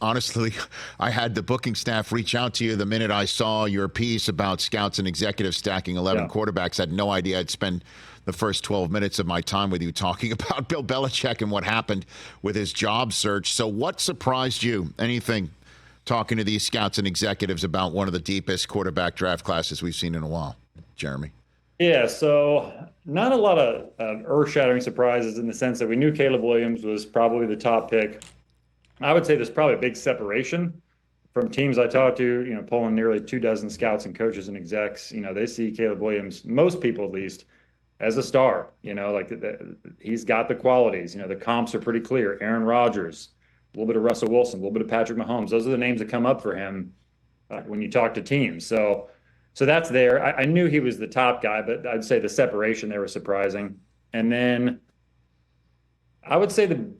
Honestly, I had the booking staff reach out to you the minute I saw your piece about scouts and executives stacking 11 quarterbacks. Had no idea I'd spend the first 12 minutes of my time with you talking about Bill Belichick and what happened with his job search. So what surprised you? Anything talking to these scouts and executives about one of the deepest quarterback draft classes we've seen in a while, Jeremy? Yeah, so not a lot of earth-shattering surprises in the sense that we knew Caleb Williams was probably the top pick. I would say there's probably a big separation from teams I talked to, polling nearly 24 scouts and coaches and execs. They see Caleb Williams, most people at least, as a star. He's got the qualities. The comps are pretty clear. Aaron Rodgers, a little bit of Russell Wilson, a little bit of Patrick Mahomes. Those are the names that come up for him when you talk to teams. So that's there. I knew he was the top guy, but I'd say the separation there was surprising. And then I would say the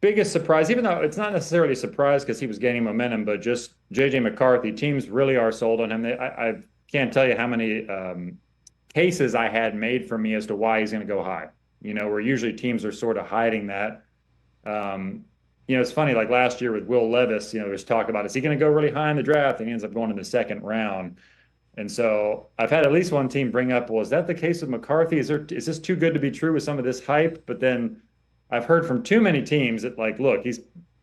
biggest surprise, even though it's not necessarily a surprise because he was gaining momentum, but just J.J. McCarthy, teams really are sold on him. I can't tell you how many cases I had made for me as to why he's going to go high, where usually teams are sort of hiding that. It's funny, like last year with Will Levis, there's talk about, is he going to go really high in the draft? And he ends up going in the second round. And so I've had at least one team bring up, well, is that the case with McCarthy? Is this too good to be true with some of this hype? But then I've heard from too many teams that, like, look,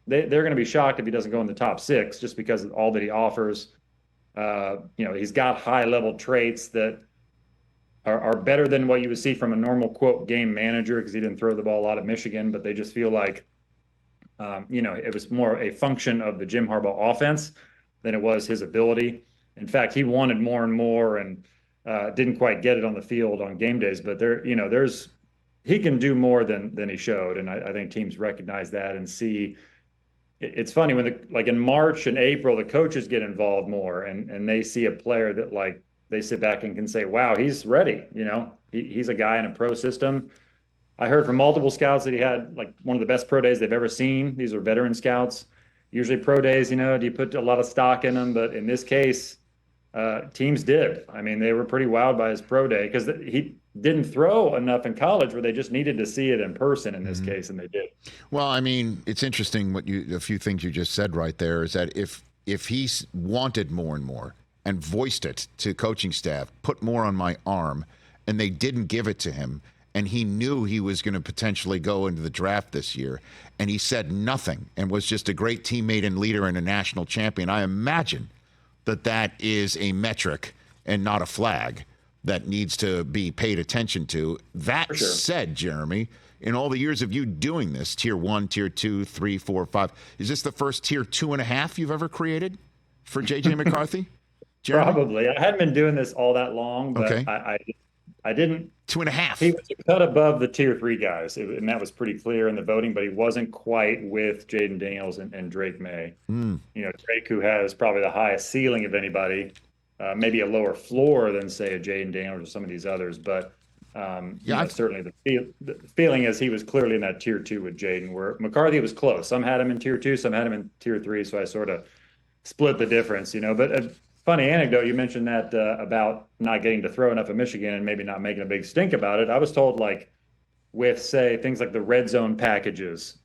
they're going to be shocked if he doesn't go in the top 6 just because of all that he offers. He's got high-level traits that are better than what you would see from a normal, quote, game manager, because he didn't throw the ball a lot at Michigan, but they just feel like, it was more a function of the Jim Harbaugh offense than it was his ability. In fact, he wanted more and more and didn't quite get it on the field on game days. But he can do more than he showed, and I think teams recognize that and see. It's funny when like in March and April, the coaches get involved more, and they see a player that, like, they sit back and can say, "Wow, he's ready." He's a guy in a pro system. I heard from multiple scouts that he had like one of the best pro days they've ever seen. These are veteran scouts. Usually pro days, do you put a lot of stock in them? But in this case, teams did. I mean, they were pretty wowed by his pro day because he didn't throw enough in college where they just needed to see it in person in this case, and they did. Well, I mean, it's interesting a few things you just said right there is that if he wanted more and more and voiced it to coaching staff, put more on my arm, and they didn't give it to him, and he knew he was going to potentially go into the draft this year, and he said nothing and was just a great teammate and leader and a national champion, I imagine that is a metric and not a flag that needs to be paid attention to. That sure. said, Jeremy, in all the years of you doing this, tier 1, tier 2, 3, 4, 5, is this the first tier 2.5 you've ever created for J.J. McCarthy? Jeremy? Probably. I hadn't been doing this all that long, but okay. I didn't. 2.5. He was a cut above the tier 3 guys, and that was pretty clear in the voting, but he wasn't quite with Jaden Daniels and Drake May. Drake, who has probably the highest ceiling of anybody, maybe a lower floor than, say, a Jaden Daniels or some of these others. But certainly the feeling is he was clearly in that tier 2 with Jaden, where McCarthy was close. Some had him in tier 2, some had him in tier 3, so I sort of split the difference, But funny anecdote, you mentioned that about not getting to throw enough at Michigan and maybe not making a big stink about it. I was told, like, with, say, things like the red zone packages,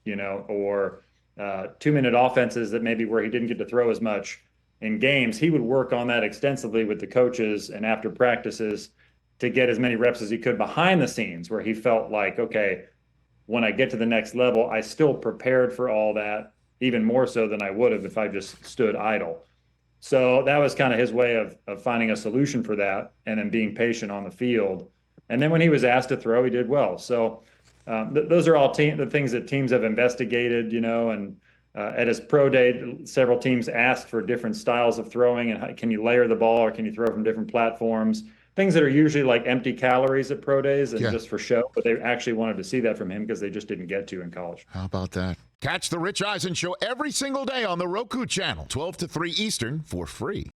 or 2-minute offenses that maybe where he didn't get to throw as much in games, he would work on that extensively with the coaches and after practices to get as many reps as he could behind the scenes, where he felt like, okay, when I get to the next level, I still prepared for all that, even more so than I would have if I just stood idle. So that was kind of his way of finding a solution for that and then being patient on the field. And then when he was asked to throw, he did well. So those are all the things that teams have investigated, and at his pro day, several teams asked for different styles of throwing and how, can you layer the ball or can you throw from different platforms? Things that are usually like empty calories at pro days and just for show, but they actually wanted to see that from him because they just didn't get to in college. How about that? Catch the Rich Eisen Show every single day on the Roku channel, 12 to 3 Eastern, for free.